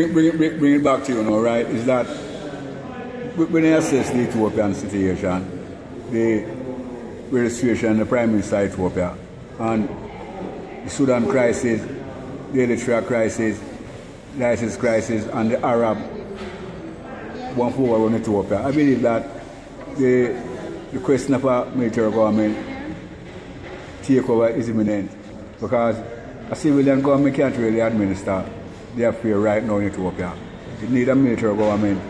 bring it back to you now, right? Is that when I assess the Ethiopian situation, the registration, the Prime Minister of Ethiopia, and the Sudan crisis, the Eritrea crisis, the ISIS crisis, and the Arab one forward on Ethiopia, I believe that the question of a military government takeover is imminent, because a civilian government can't really administer the affair right now in Ethiopia. It needs a military government.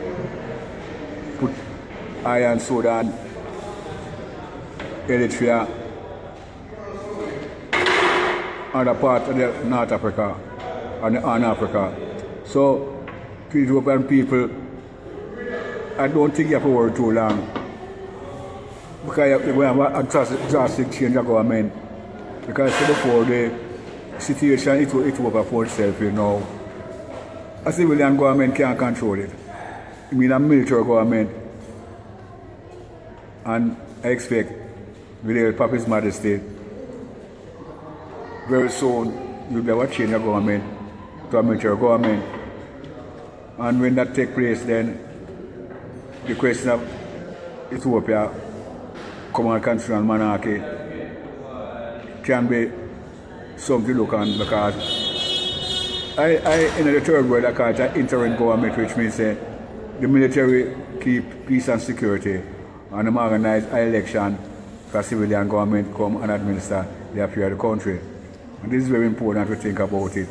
Put Iron Sudan, Eritrea, other part of the North Africa and Africa. So, to Ethiopian people, I don't think you have to worry too long, because you're going to have a drastic change of government. Because before the situation it will for itself, you know. A civilian government can't control it. I mean a military government. And I expect with the help of His Majesty, very soon you'll be able to change the government to a military government. And when that takes place, then the question of Ethiopia, common constitutional monarchy, can be something to look on, because in the third world I call it an interim government, which means the military keep peace and security, and them organize an election for civilian government come and administer the affairs of the country. And this is very important to think about it.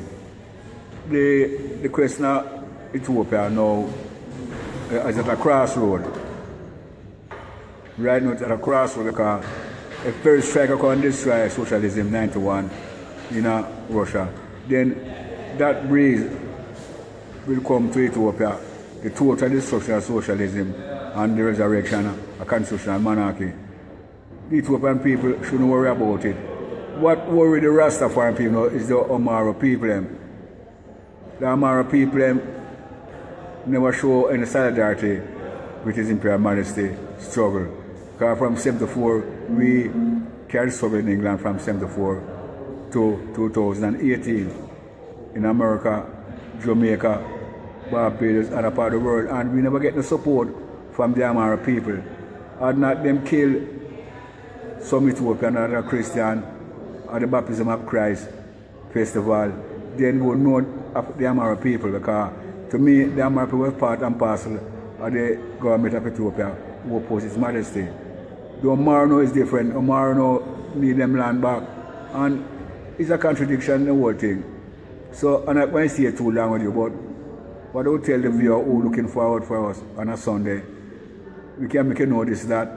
The question of Ethiopia now is at a crossroad. Right now it's at a crossroad, because if first striker can destroy socialism 91 in Russia, then that breeze will come to Ethiopia, the total destruction of socialism and the resurrection of constitutional monarchy. The Ethiopian people shouldn't worry about it. What worry the Rastafarian people now is the Amara people. The Amara people never show any solidarity with His Imperial Majesty struggle. Because from 74, we carried struggle in England from 74 to 2018. In America, Jamaica, Barbados, and other part of the world. And we never get the support from the Amara people. Had not them kill some Ethiopian and other Christian at the Baptism of Christ festival, then we would know of the Amara people, because to me, the Amara people was part and parcel of the government of Ethiopia who opposed His Majesty. The Amara is different. Amara need them land back. And it's a contradiction in the whole thing. So, and I won't stay too long with you, but what I would tell the viewer who looking forward for us on a Sunday, we can make a notice that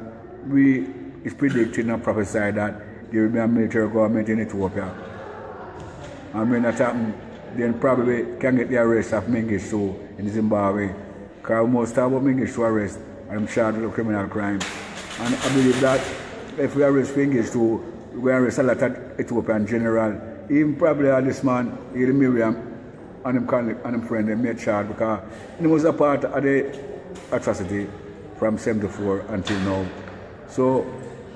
it's predicted and prophesied that there will be a military government in Ethiopia. And when that happens, then probably can get the arrest of Mengistu in Zimbabwe. Because we must talk about Mengistu arrest and I'm charged with criminal crime. And I believe that if we arrest Mengistu, we arrest a lot of Ethiopian general. Even probably this man, Haile Miriam, and him friend, they made charge, because he was a part of the atrocity from 74 until now. So,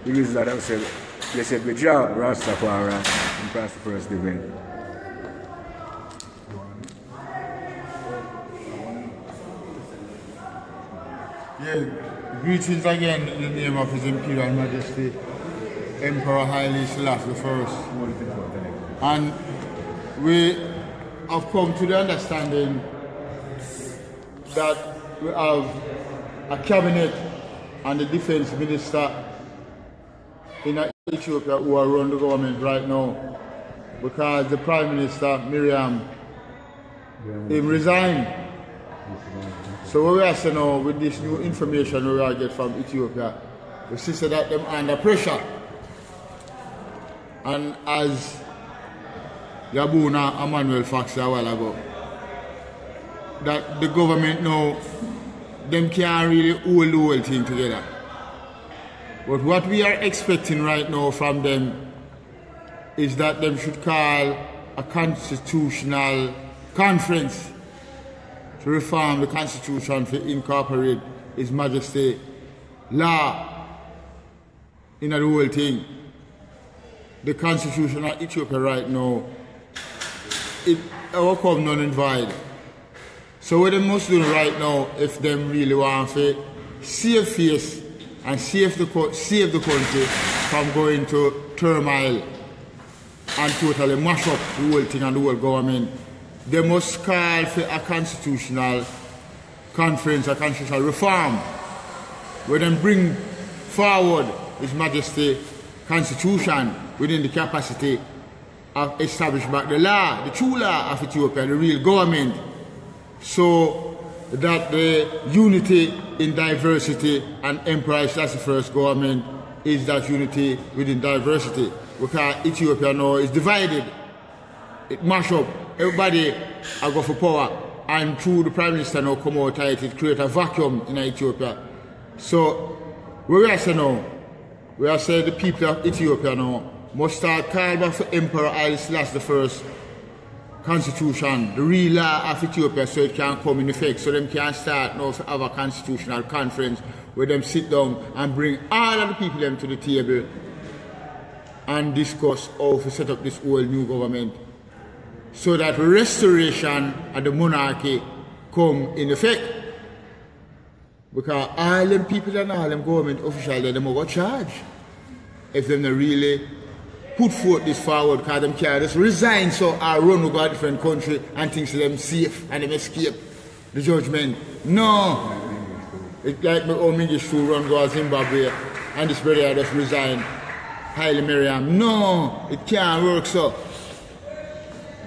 the reason that I said, they said, with Jah Rastafari and prosperous living. Yeah, greetings again in the name of His Imperial Majesty, Emperor Haile Selassie I. And we have come to the understanding that we have a cabinet and the defense minister in Ethiopia who are running the government right now, because the Prime Minister, Miriam, resigned. So what we are saying now, with this new information we are get from Ethiopia, we see that them under pressure. And as Yabuna Emmanuel Fax a while ago, that the government now, them can't really hold the whole thing together. But what we are expecting right now from them is that them should call a constitutional conference to reform the constitution to incorporate His Majesty law in the whole thing. The constitution of Ethiopia right now, it will come none and void. So what they must do right now, if they really want to save face and save the country from going to turmoil and totally mash up the whole thing and the whole government, they must call for a constitutional conference, a constitutional reform, where they bring forward His Majesty Constitution within the capacity of establishing back the law, the true law of Ethiopia, the real government, so that the unity in diversity and Emperor Haile Selassie I's government is that unity within diversity. Because Ethiopia now is divided, it mash up, everybody go for power, and through the Prime Minister now come out it create a vacuum in Ethiopia. So what we are saying now, we are saying the people of Ethiopia now must start calling back for Emperor Haile Selassie I's constitution, the real law of Ethiopia, so it can come in effect, so them can start now to have a constitutional conference where them sit down and bring all of the people them to the table and discuss how to set up this whole new government, so that restoration of the monarchy come in effect. Because all them people and all them government officials, they will go charge if they don't really put forth this forward, because them can't just resign so or run over a different country and think them safe and them escape the judgment. No. It's like my own English to run go to Zimbabwe and this brother just resign. Haile Miriam. No, it can't work so.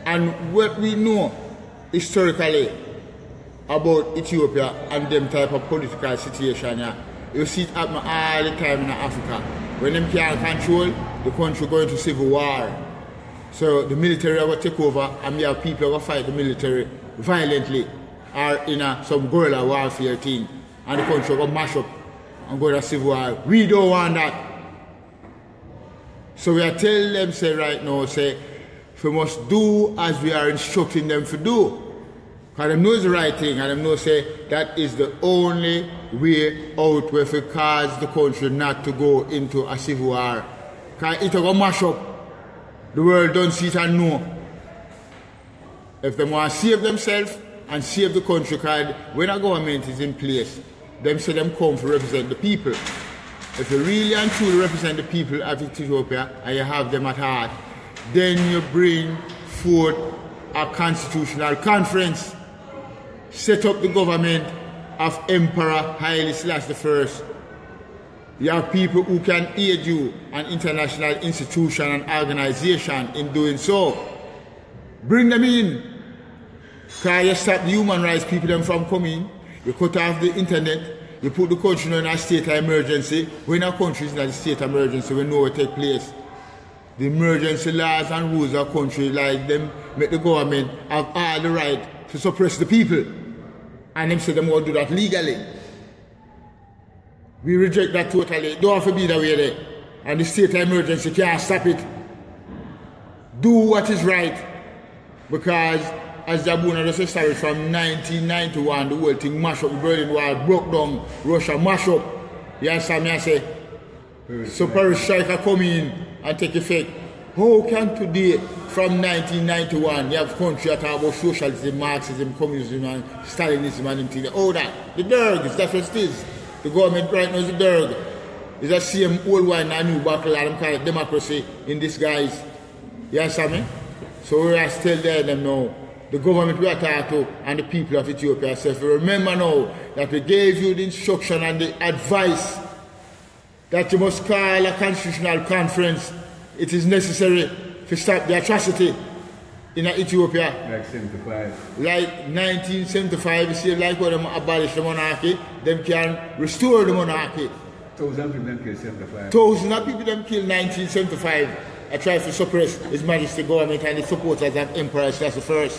And what we know historically about Ethiopia and them type of political situation, yeah, you see it happen all the time in Africa. When them can't control, the country going to civil war. So the military will take over and we have people who will fight the military violently or in some guerrilla warfare thing. And the country will mash up and go to civil war. We don't want that. So we are telling them, say right now, say, we must do as we are instructing them to do. Because they know it's the right thing, and they know say that is the only way out where we cause the country not to go into a civil war. Because it will mash up. The world don't see it and know. If they want to save themselves and save the country, because when a government is in place, them say them come to represent the people. If you really and truly represent the people of Ethiopia and you have them at heart, then you bring forth a constitutional conference, set up the government of Emperor Haile Selassie I. You have people who can aid you, an international institution and organization in doing so. Bring them in. Because you stop the human rights people them from coming, you cut off the internet, you put the country in a state of emergency. When a country is in a state of emergency, we know what take place. The emergency laws and rules of country like them make the government have all the right to suppress the people. And them say them won't do that legally. We reject that totally. It don't have to be that way there. And the state of emergency can't stop it. Do what is right. Because as Jabuna just established from 1991, the whole thing mashed up, the Berlin Wall broke down, Russia mashed up. You understand me? I say, so Paris Striker come in and take effect. How can today, from 1991, you have country that talk about socialism, Marxism, communism, and Stalinism and things? Oh, that. The Derg, that's what it is. The government right now is the Derg. It's the same old wine and new battle, and call it democracy in disguise. You understand me? So we are still there them now. The government we are talking to and the people of Ethiopia say, remember now that we gave you the instruction and the advice that you must call a constitutional conference. It is necessary to stop the atrocity in Ethiopia. Like 75. Like 1975, you see, like when they abolish the monarchy, them can restore the monarchy. Thousands of people them killed 75. Thousands of people them killed 1975. I try to suppress His Majesty government and the supporters of Emperor Selassie I.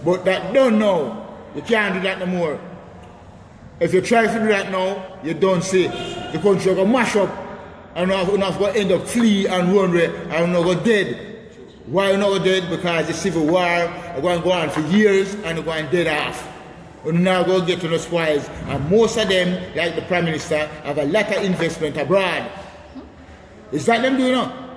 But that don't know. You can't do that no more. If you try to do that now, you don't see the country will mash up and you're not going to end up flee and run away and you're not going to dead. Why you're not going to dead? Because the civil war is going to go on for years and you're going dead off. You're not going to get to the spoils. And most of them, like the Prime Minister, have a lot of investment abroad. Is that them doing now?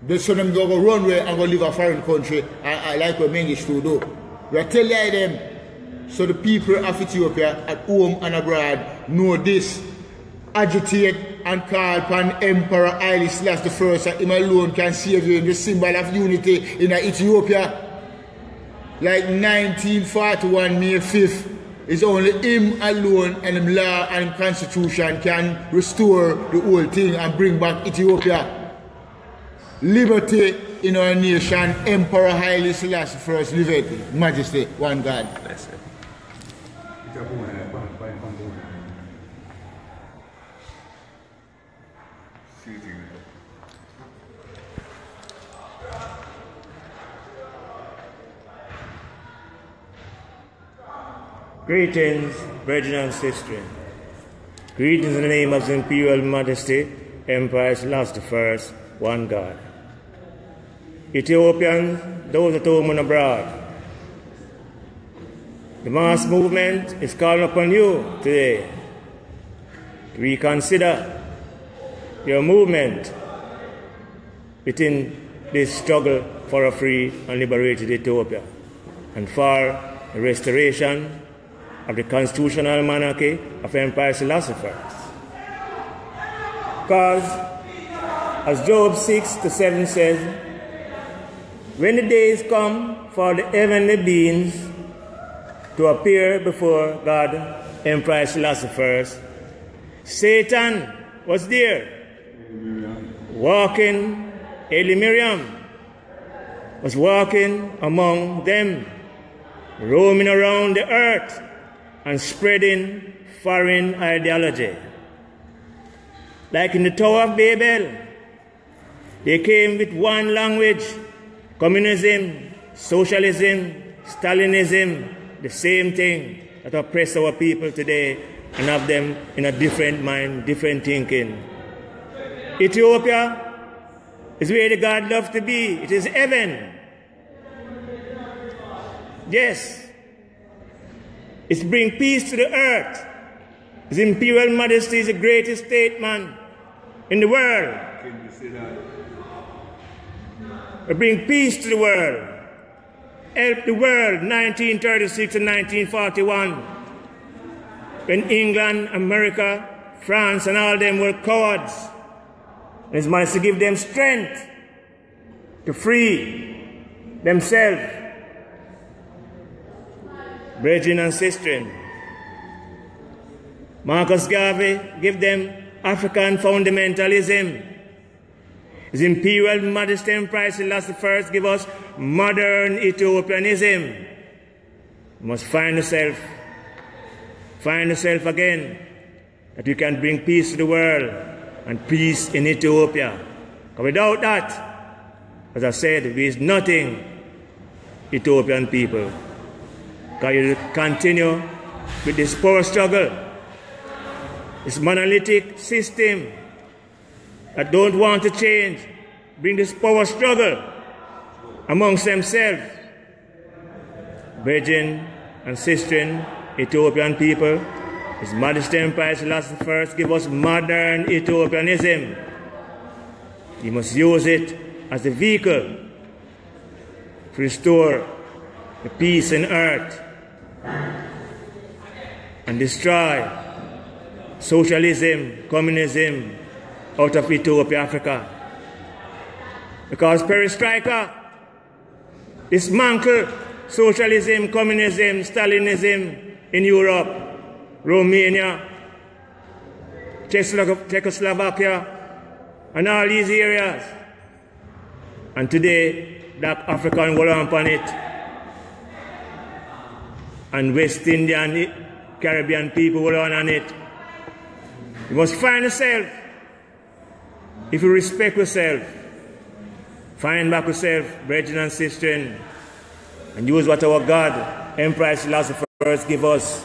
They so them go run away and go live a foreign country like what Mengish to do. We are telling them, so the people of Ethiopia at home and abroad know this. Agitate and call upon Emperor Haile Selassie I that him alone can save you in the symbol of unity in Ethiopia. Like 1941 May 5th, it's only him alone and him law and him constitution can restore the whole thing and bring back Ethiopia. Liberty in our nation, Emperor Haile Selassie I, liberty, majesty, one God. Bless it. Greetings, brethren and sisters. Greetings in the name of His Imperial Majesty, Emperor Selassie I, one God. Ethiopians, those at home and abroad, the mass movement is calling upon you today to reconsider your movement within this struggle for a free and liberated Ethiopia and for the restoration of the constitutional monarchy of Emperor Selassie I. Because, as Job 6-7 says, when the days come for the heavenly beings to appear before God, Emperor Selassie I, Satan was there, walking, Haile Miriam was walking among them, roaming around the earth and spreading foreign ideology. Like in the Tower of Babel, they came with one language, communism, socialism, Stalinism, the same thing that oppress our people today and have them in a different mind, different thinking. Ethiopia is where the God loves to be. It is heaven. Yes. It's bring peace to the earth. His Imperial Majesty is the greatest statesman in the world. It bring peace to the world. Help the world 1936 and 1941 when England, America, France and all them were cowards. And His Majesty give them strength to free themselves. Brethren and sisters, Marcus Garvey give them African fundamentalism. His Imperial Majesty Emperor Selassie I give us modern Ethiopianism. You must find yourself again, that you can bring peace to the world and peace in Ethiopia. Because without that, as I said, there is nothing, Ethiopian people. Because you continue with this power struggle, this monolithic system that don't want to change, bring this power struggle amongst themselves. Brethren and sisters, Ethiopian people, His Majesty Emperor Selassie I give us modern Ethiopianism. You must use it as a vehicle to restore the peace in earth and destroy socialism, communism out of Ethiopia, Africa. Because perestroika dismantled socialism, communism, Stalinism in Europe, Romania, Czechoslovakia, and all these areas. And today, Black African will on it, and West Indian, Caribbean people will on it. You must find yourself. If you respect yourself, find back yourself, brethren and sisters, and use what our God, Emperor Selassie I, give us.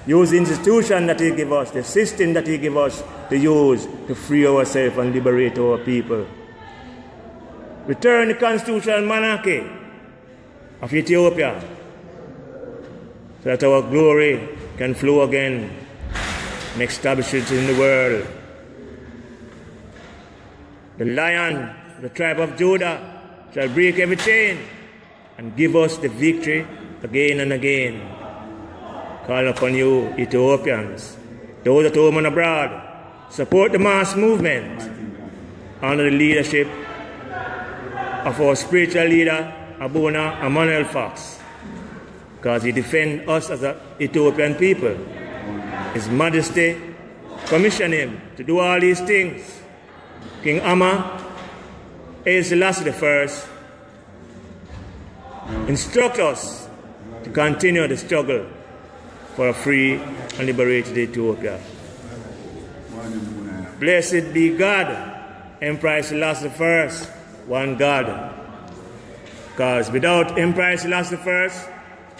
Use the institution that He give us, the system that He give us to use to free ourselves and liberate our people. Return the constitutional monarchy of Ethiopia so that our glory can flow again and establish it in the world. The Lion, the tribe of Judah, shall break every chain and give us the victory again and again, call upon you, Ethiopians, those at home and abroad, support the mass movement under the leadership of our spiritual leader, Abuna Emmanuel Fox, because he defends us as an Ethiopian people. His Majesty commissioned him to do all these things. King Emperor Haile Selassie I instruct us to continue the struggle for a free and liberated Ethiopia. Blessed be God, Emperor Selassie I, one God. Because without Emperor Selassie I,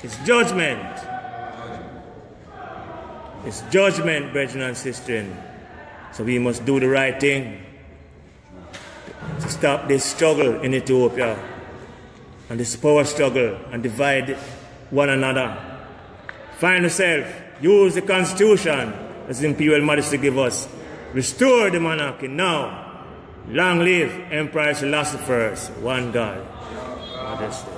it's judgment. It's judgment, brethren and sisters. So we must do the right thing to stop this struggle in Ethiopia and this power struggle and divide one another. Find yourself, use the Constitution as the Imperial Majesty give us. Restore the monarchy now. Long live Emperor Selassie I, one God. Majesty.